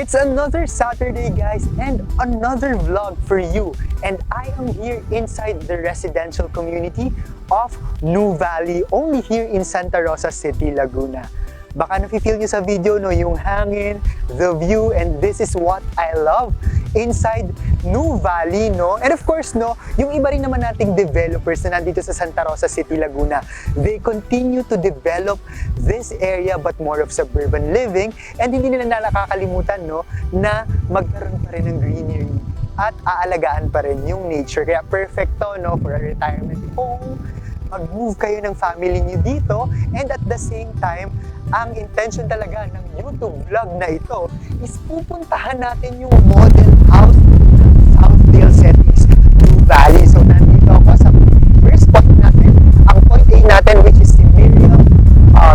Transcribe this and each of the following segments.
It's another Saturday, guys, and another vlog for you. And I am here inside the residential community of Nuvali, only here in Santa Rosa City, Laguna. Baka nafe-feel nyo sa video, no, yung hangin, the view, and this is what I love inside Nuvali, no? And of course, no, yung iba rin naman nating developers na nandito sa Santa Rosa City, Laguna, they continue to develop this area but more of suburban living, and hindi nila nakakalimutan, no, na magkaroon pa rin ng greenery at aalagaan pa rin yung nature. Kaya perfect to, no, for a retirement home. Mag-move kayo ng family niyo dito, and at the same time, ang intention talaga ng YouTube vlog na ito is pupuntahan natin yung model house ng Southdale Settings, Nuvali. So nandito ako sa first point natin, ang point A natin, which is si Miriam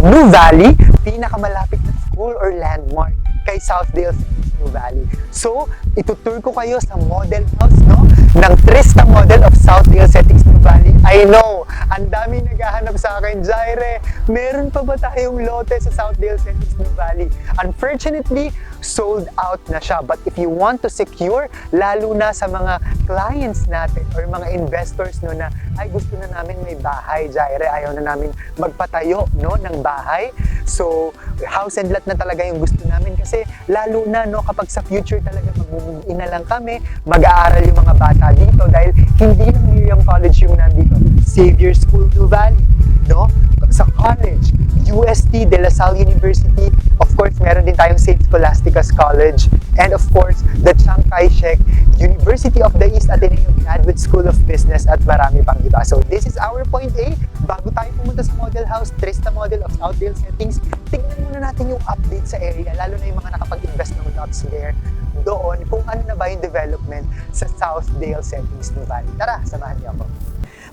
Nuvali, pinakamalapit na school or landmark kay Southdale Settings, Nuvali. So itutur ko kayo sa model house, no, ng Trista model of Southdale Settings, Nuvali. I know, ang daming naghahanap sa akin, Jaire, meron pa ba tayong lote sa Southdale Settings, Nuvali? Unfortunately, sold out na siya. But if you want to secure, lalo na sa mga clients natin or mga investors, no, na ay gusto na namin may bahay, Jaire, ayaw na namin magpatayo, no, ng bahay. So, house and lot na talaga yung gusto namin kasi lalo na, no, kapag sa future talaga mag-move in na lang kami, mag-aaral yung mga bata dito dahil hindi lang Miriam College yung nandito. Xavier School, Nuvali, no? Sa college, UST, De La Salle University, of course, meron din tayong St. Scholastica's College, and of course, the Chiang Kai-shek University of the East Ateneo Graduate School of Business at marami pang iba. So, this is our point A. Bago tayo pumunta sa model house, Trista model of Southdale Settings, tignan muna natin yung update sa area, lalo na yung mga nakapag-invest ng lots there, doon, kung ano na ba yung development sa Southdale Settings, Nuvali. Tara, samahan niyo ako.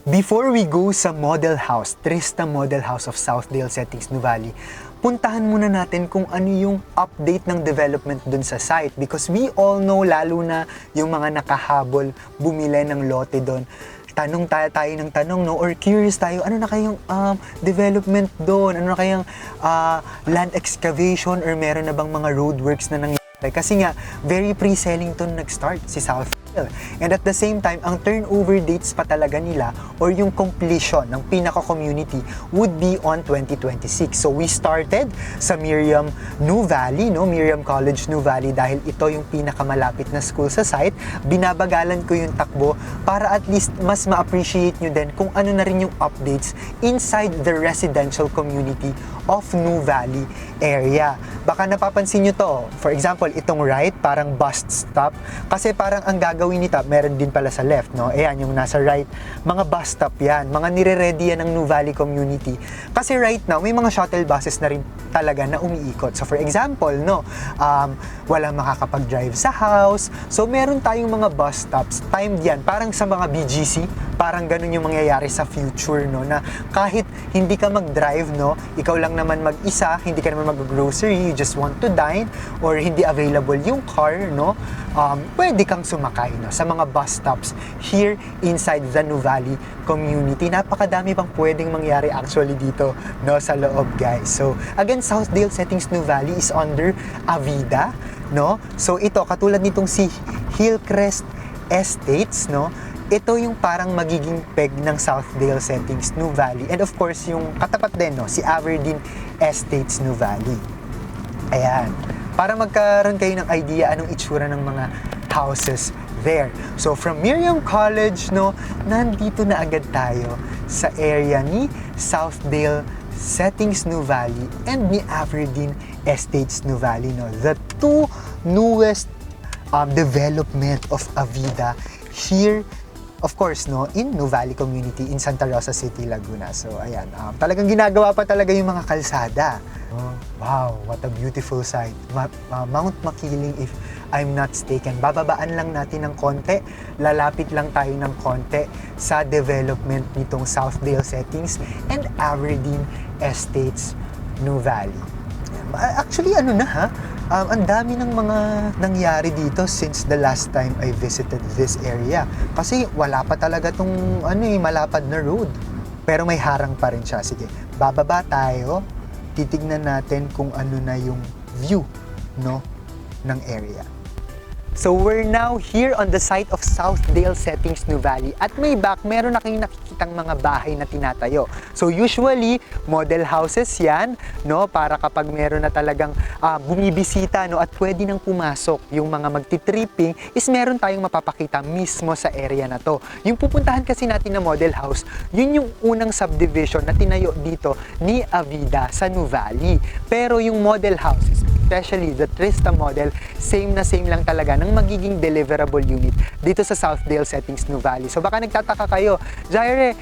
Before we go sa model house, Trista model house of Southdale Settings, Nuvali, puntahan muna natin kung ano yung update ng development dun sa site because we all know, lalo na yung mga nakahabol bumili ng lote dun, tanong tayo ng tanong, no, or curious tayo, ano na kayong development doon, ano na kayang land excavation or meron na bang mga roadworks na nangyari. Kasi nga, very pre-selling to nag-start si Southdale. And at the same time, ang turnover dates pa talaga nila or yung completion ng pinaka-community would be on 2026. So we started sa Miriam Nuvali, no? Miriam College Nuvali dahil ito yung pinakamalapit na school sa site. Binabagalan ko yung takbo para at least mas ma-appreciate nyo din kung ano na rin yung updates inside the residential community of Nuvali area. Baka napapansin nyo to, for example, itong right, parang bus stop. Kasi parang ang gagawin nito, meron din pala sa left, no? Ayan, yung nasa right, mga bus stop yan. Mga nire-ready yan ng Nuvali community. Kasi right now, may mga shuttle buses na rin talaga na umiikot. So for example, no, walang makakapag-drive sa house. So meron tayong mga bus stops, timed yan, parang sa mga BGC, parang ganun yung mangyayari sa future, no, na kahit hindi ka mag-drive, no, ikaw lang naman mag-isa, hindi ka naman mag-grocery, you just want to dine, or hindi available yung car, no, pwede kang sumakay, no, sa mga bus stops here inside the Nuvali community. Napakadami pang pwedeng mangyari actually dito, no, sa loob, guys. So again, Southdale Settings Nuvali is under Avida, no. So ito, katulad nitong si Hillcrest Estates, no, ito yung parang magiging peg ng Southdale Settings Nuvali. And of course, yung katapat din, no, si Aberdeen Estates Nuvali. Ayan. Para magkaroon kayo ng idea anong itsura ng mga houses there. So from Miriam College, no, nandito na agad tayo sa area ni Southdale Settings Nuvali and ni Aberdeen Estates Nuvali, no. The two newest development of Avida here, of course, no, in Nuvali community in Santa Rosa City, Laguna. So ayan, talagang ginagawa pa talaga yung mga kalsada. Oh, wow, what a beautiful sight. Mount Makiling, if I'm not mistaken. Bababaan lang natin ng konti, lalapit lang tayo ng konti sa development nitong Southdale Settings and Aberdeen Estates, Nuvali. Actually, ano na ha? Ang dami ng mga nangyari dito since the last time I visited this area. Kasi wala pa talaga tong malapad na road. Pero may harang pa rin siya. Sige, bababa tayo. Titignan natin kung ano na yung view, no, ng area. So we're now here on the site of Southdale Settings, New Valley. At may back, meron na kayong nakikitang mga bahay na tinatayo. So usually, model houses yan, no? Para kapag meron na talagang bumibisita, no? At pwede nang pumasok yung mga magti-tripping, is meron tayong mapapakita mismo sa area na to. Yung pupuntahan kasi natin na model house, yun yung unang subdivision na tinayo dito ni Avida sa New Valley. Pero yung model house, especially the Trista model, same na same lang talaga ng magiging deliverable unit dito sa Southdale Settings, New Valley. So baka nagtataka kayo, Jaire,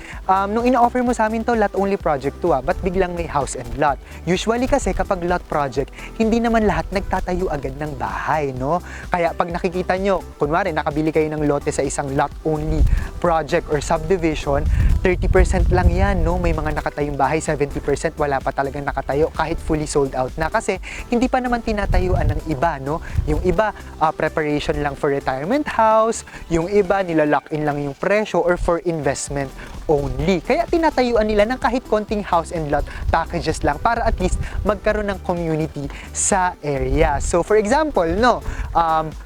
nung ina-offer mo sa amin to, lot only project to ba't biglang may house and lot? Usually kasi kapag lot project, hindi naman lahat nagtatayo agad ng bahay, no? Kaya pag nakikita nyo, kunwari nakabili kayo ng lote sa isang lot only project or subdivision, 30% lang yan, no? May mga nakatayong bahay, 70% wala pa talagang nakatayo kahit fully sold out na kasi hindi pa naman tinatayuan ng iba, no? Yung iba, preparation lang for retirement house, yung iba, nilalock in lang yung presyo or for investment only. Kaya tinatayuan nila ng kahit konting house and lot packages lang para at least magkaroon ng community sa area. So for example, no,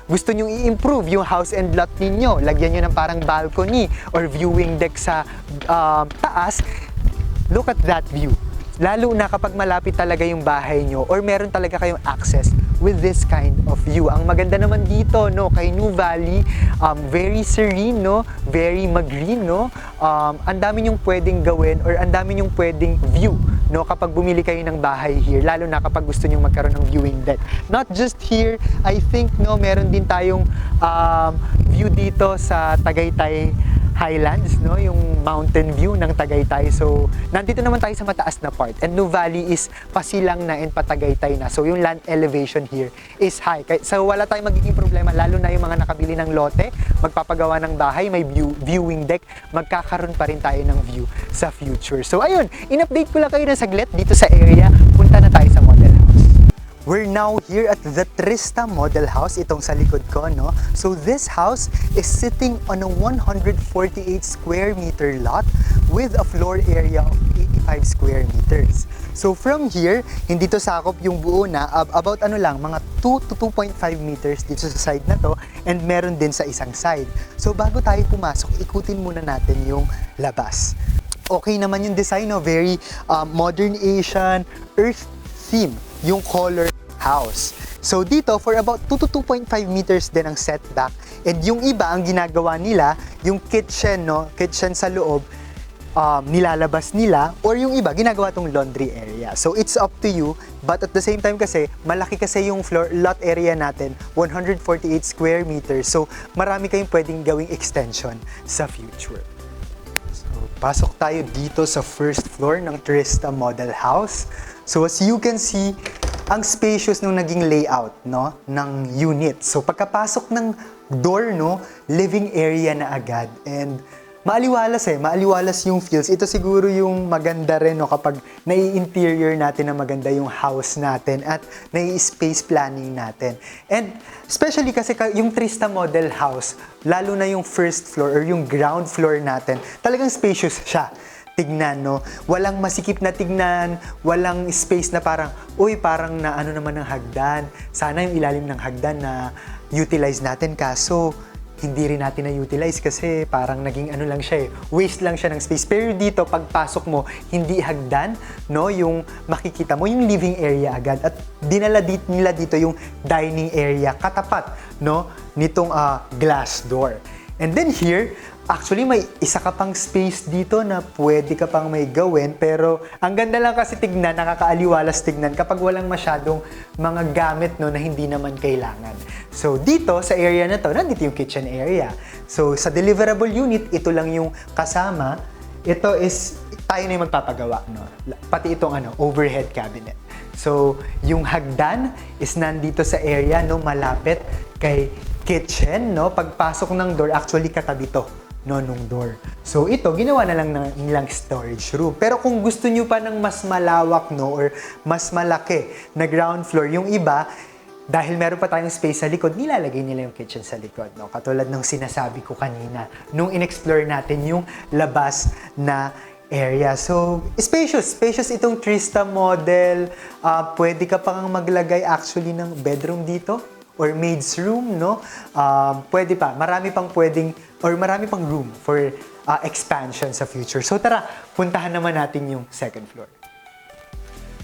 gusto nyong i-improve yung house and lot ninyo, lagyan nyo ng parang balcony or viewing deck sa taas, look at that view. Lalo na kapag malapit talaga yung bahay nyo or meron talaga kayong access with this kind of view. Ang maganda naman dito, no, kay New Valley, very serene, no, very mag-green, no. Ang dami nyong pwedeng gawin or ang dami nyong pwedeng view, no, kapag bumili kayo ng bahay here, lalo na kapag gusto nyong magkaroon ng viewing deck. Not just here, I think, no, meron din tayong view dito sa Tagaytay Highlands, no, yung mountain view ng Tagaytay. So, nandito naman tayo sa mataas na part. And New Valley is pasilang na and patagaytay na. So, yung land elevation here is high. So, wala tayong magiging problema, lalo na yung mga nakabili ng lote, magpapagawa ng bahay, may viewing deck, magkakaroon pa rin tayo ng view sa future. So, ayun, in-update ko lang kayo na saglit dito sa area. Punta na tayo sa model house. We're now here at the Trista Model House, itong sa likod ko, no? So this house is sitting on a 148 square meter lot with a floor area of 85 square meters. So from here, hindi to sakop yung buo na, about ano lang, mga 2 to 2.5 meters dito sa side na to, and meron din sa isang side. So bago tayo pumasok, ikutin muna natin yung labas. Okay naman yung design, no? Very modern Asian, earth theme yung color house. So dito, for about 2 to 2.5 meters din ang setback. And yung iba, ang ginagawa nila, yung kitchen, no? Kitchen sa loob, nilalabas nila. Or yung iba, ginagawa tong laundry area. So it's up to you. But at the same time kasi, malaki kasi yung floor, lot area natin, 148 square meters. So marami kayong pwedeng gawing extension sa future. So pasok tayo dito sa first floor ng Trista Model House. So as you can see, ang spacious nung naging layout, no, ng unit. So pagkapasok ng door, no, living area na agad. And maaliwalas yung feels. Ito siguro yung maganda rin, no, kapag nai-interior natin na maganda yung house natin at nai-space planning natin. And especially kasi yung Trista Model House, lalo na yung first floor or yung ground floor natin, talagang spacious siya. Tignan, no? Walang masikip na tignan, walang space na parang, uy, parang na ano naman ng hagdan. Sana yung ilalim ng hagdan na utilize natin, kaso hindi rin natin na-utilize kasi parang naging ano lang siya waste lang siya ng space. Pero dito, pagpasok mo, hindi hagdan, no? Yung makikita mo, yung living area agad. At dinala nila dito yung dining area, katapat, no? Nitong glass door. And then here, actually, may isa ka pang space dito na pwede ka pang may gawin, pero ang ganda lang kasi tignan, nakakaaliwalas tignan kapag walang masyadong mga gamit, no, na hindi naman kailangan. So dito, sa area na to, nandito yung kitchen area. So sa deliverable unit, ito lang yung kasama. Ito is, tayo na yung magpapagawa, no? Pati itong overhead cabinet. So yung hagdan is nandito sa area, no, malapit kay kitchen, no? Pagpasok ng door, actually katabi to, no, nung door. So ito, ginawa na lang nilang storage room. Pero kung gusto nyo pa ng mas malawak, no, or mas malaki na ground floor, yung iba, dahil meron pa tayong space sa likod, nilalagay nila yung kitchen sa likod, no? Katulad ng sinasabi ko kanina, nung in-explore natin yung labas na area. So, spacious itong Trista model. Pwede ka pang maglagay actually ng bedroom dito or maid's room, no? Pwede pa, marami pang room for expansion sa future. So tara, puntahan naman natin yung second floor.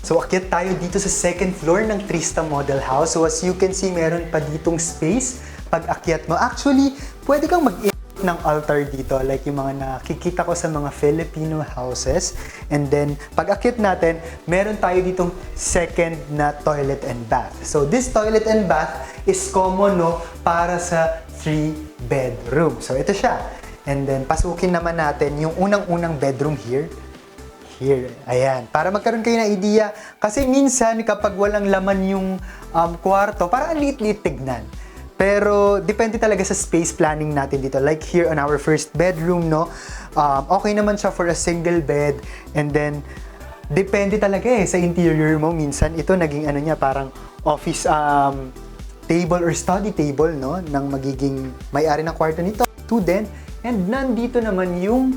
So akyat tayo dito sa second floor ng Trista Model House. So as you can see, meron pa ditong space pag akyat mo. Actually, pwede kang ng altar dito, like yung mga nakikita ko sa mga Filipino houses. And then, pag akit natin, meron tayo ditong second na toilet and bath. So, this toilet and bath is common, no, para sa 3-bedroom. So, ito siya. And then, pasukin naman natin yung unang-unang bedroom here. Here. Ayan. Para magkaroon kayo ng idea. Kasi minsan, kapag walang laman yung kwarto, parang ang liit-liit tignan. Pero, depende talaga sa space planning natin dito. Like here on our first bedroom, no? Okay naman siya for a single bed. And then, depende talaga sa interior mo. Minsan, ito naging parang office table or study table, no? Nang magiging may-ari ng kwarto nito, student. And nandito naman yung,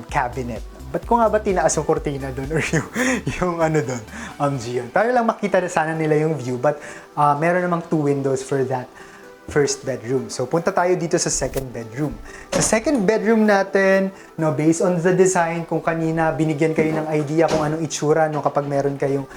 cabinet. Ba't ko nga ba tinaas yung cortina doon or yung Gian? Para lang makita na sana nila yung view, but meron namang 2 windows for that first bedroom. So, punta tayo dito sa second bedroom. Sa second bedroom natin, no, based on the design, kung kanina binigyan kayo ng idea kung anong itsura, no, kapag meron kayong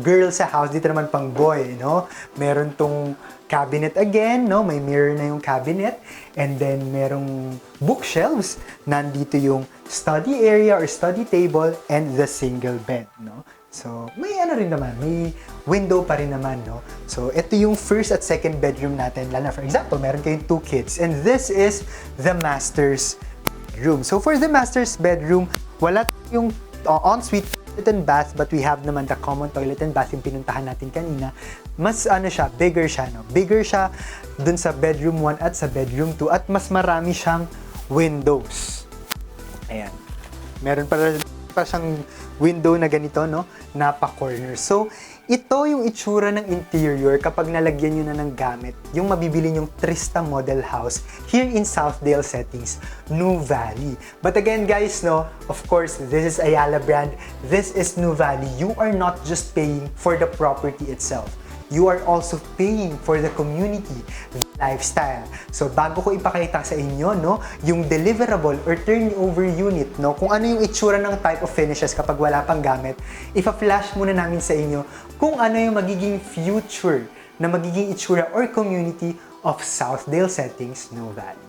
girl sa house, dito naman pang boy, no? Meron tong cabinet again, no? May mirror na yung cabinet. And then, merong bookshelves. Nandito yung study area or study table and the single bed, no? So, may rin naman, may window pa rin naman, no? So, ito yung first at second bedroom natin. Lalo, for example, meron kayong 2 kids. And this is the master's bedroom. So, for the master's bedroom, wala yung ensuite toilet and bath, but we have naman the common toilet and bath yung pinuntahan natin kanina. Mas bigger siya, no? Bigger siya dun sa bedroom 1 at sa bedroom 2 at mas marami siyang windows. Ayan. Meron pa siyang window na ganito, no? Napa-corner. So, ito yung itsura ng interior kapag nalagyan nyo na ng gamit. Yung mabibili yung Trista Model House here in Southdale Settings, New Valley. But again, guys, no, of course, this is Ayala brand. This is New Valley. You are not just paying for the property itself. You are also paying for the community, the lifestyle. So, bago ko ipakita sa inyo, no, yung deliverable or turnover unit, no, kung ano yung itsura ng type of finishes kapag wala pang gamit, ipa-flash muna namin sa inyo kung ano yung magiging future na magiging itsura or community of Southdale Settings, New Valley.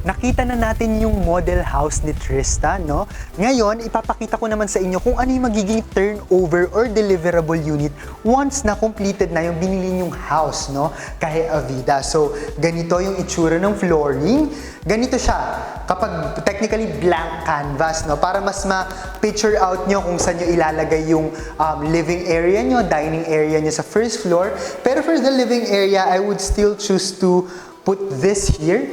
Nakita na natin yung model house ni Trista, no? Ngayon, ipapakita ko naman sa inyo kung ano yung magiging turnover or deliverable unit once na completed na yung binili yung house, no? Kay Avida. So, ganito yung itsura ng flooring. Ganito siya, kapag technically blank canvas, no? Para mas ma-picture out nyo kung saan nyo ilalagay yung living area nyo, dining area nyo sa first floor. Pero for the living area, I would still choose to put this here.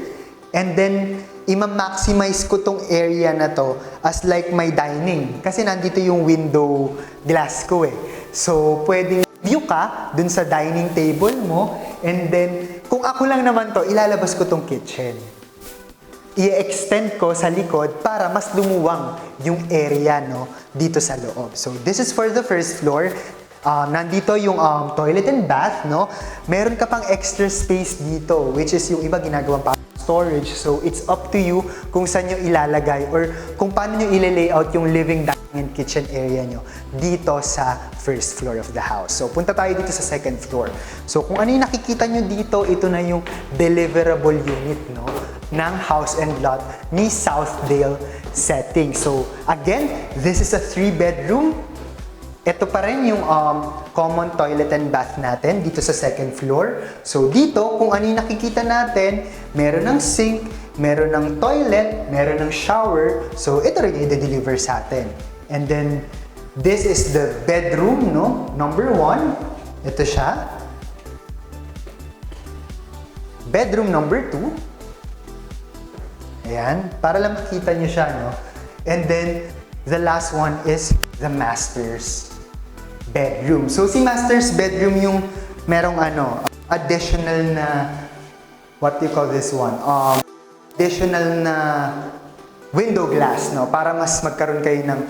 And then, ima-maximize ko tong area na to as like my dining. Kasi nandito yung window glass ko eh. So, pwedeng view ka dun sa dining table mo. And then, kung ako lang naman to, ilalabas ko tong kitchen. I-extend ko sa likod para mas lumuwang yung area, no, dito sa loob. So, this is for the first floor. Nandito yung toilet and bath, no? Meron ka pang extra space dito, which is yung iba ginagawang storage. So, it's up to you kung saan nyo ilalagay or kung paano nyo i-layout yung living, dining, and kitchen area nyo dito sa first floor of the house. So punta tayo dito sa second floor. So kung ano yung nakikita nyo dito, ito na yung deliverable unit, no, ng house and lot ni Southdale Setting. So again, this is a 3-bedroom. Ito pa rin yung common toilet and bath natin dito sa second floor. So dito, kung ano yung nakikita natin, meron ng sink, meron ng toilet, meron ng shower. So ito rin yung i-deliver sa atin. And then, this is the bedroom, no? Number 1. Ito siya. Bedroom number 2. Ayan. Para lang makita nyo siya, no? And then, the last one is the master's bedroom. So, si master's bedroom yung merong additional na, what do you call this one? Additional na window glass, no? Para mas magkaroon kayo ng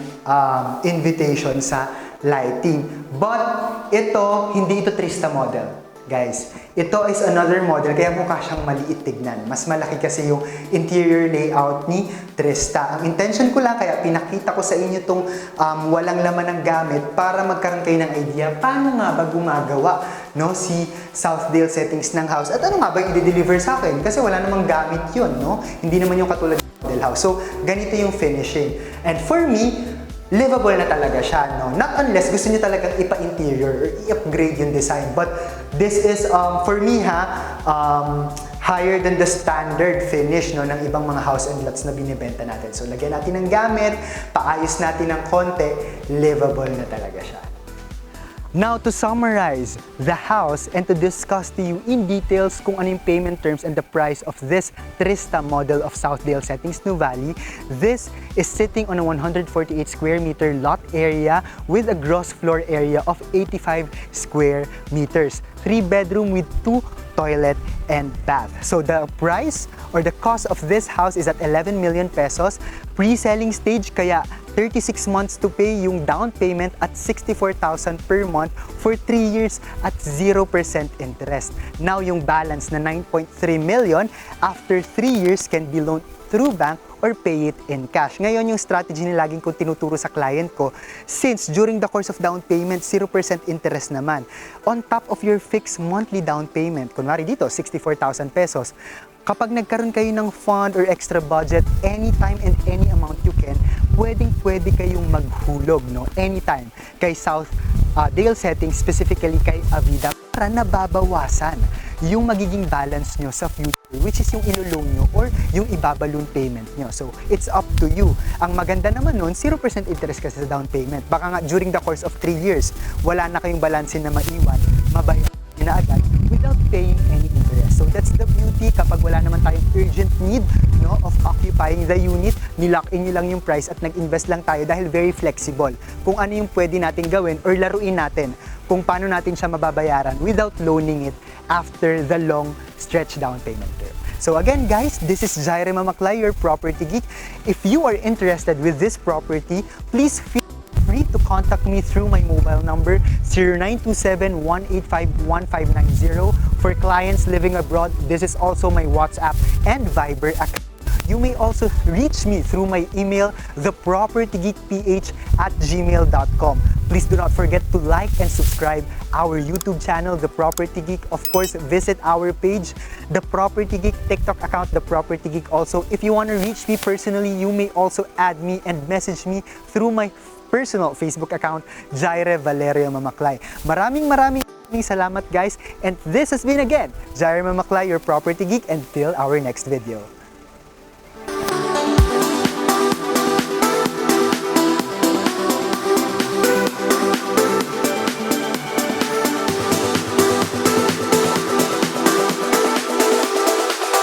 invitation sa lighting. But ito, hindi ito Trista model, guys. Ito is another model, kaya mukha siyang maliit tignan. Mas malaki kasi yung interior layout ni Trista. Ang intention ko lang, kaya pinakita ko sa inyo itong walang laman ng gamit para magkaroon kayo ng idea paano nga ba gumagawa, no, si Southdale Settings ng house. At ano nga ba yung i-deliver sa akin? Kasi wala namang gamit yun, no? Hindi naman yung katulad ng model house. So, ganito yung finishing. And for me, livable na talaga siya, no? Not unless gusto niyo talagang ipa-interior or i-upgrade yung design. But this is, for me higher than the standard finish, no, ng ibang mga house and lots na binibenta natin. So, lagyan natin ng gamit, paayos natin ng konti, livable na talaga siya. Now, to summarize the house and to discuss to you in details kung ano yung payment terms and the price of this Trista model of Southdale Settings Nuvali, this is sitting on a 148 square meter lot area with a gross floor area of 85 square meters. 3-bedroom with 2 toilet and bath. So the price or the cost of this house is at 11 million pesos. Pre-selling stage, kaya 36 months to pay yung down payment at 64,000 per month for 3 years at 0% interest. Now yung balance na 9.3 million after 3 years can be loaned through bank or pay it in cash. Ngayon yung strategy na laging kong tinuturo sa client ko, since during the course of down payment, 0% interest naman. On top of your fixed monthly down payment, kunwari dito, 64,000 pesos, kapag nagkaroon kayo ng fund or extra budget, anytime and any amount you can, pwedeng-pwede kayong maghulog, no? Anytime. Kay Southdale Settings, specifically kay Avida, para nababawasan yung magiging balance nyo sa future, which is yung ilo-loan nyo or yung ibabaloon payment nyo. So, it's up to you. Ang maganda naman nun, 0% interest kasi sa down payment. Baka nga during the course of 3 years, wala na kayong balansin na maiwan, mabayaran nyo na agad without paying any interest. So, that's the beauty kapag wala naman tayong urgent need, no, of occupying the unit, nilock in nyo lang yung price at nag-invest lang tayo dahil very flexible. Kung ano yung pwede natin gawin or laruin natin kung paano natin siya mababayaran without loaning it after the long stretch down payment term. So again guys, this is Jaire Mamaklay, your property geek. If you are interested with this property, please feel free to contact me through my mobile number 0927-185-1590. For clients living abroad, this is also my WhatsApp and Viber account. You may also reach me through my email, thepropertygeekph@gmail.com. Please do not forget to like and subscribe our YouTube channel, The Property Geek. Of course, visit our page, The Property Geek, TikTok account, The Property Geek also. If you want to reach me personally, you may also add me and message me through my personal Facebook account, Jaire Valerio Mamaklay. Maraming salamat guys, and this has been again, Jaire Mamaklay, your Property Geek, until our next video.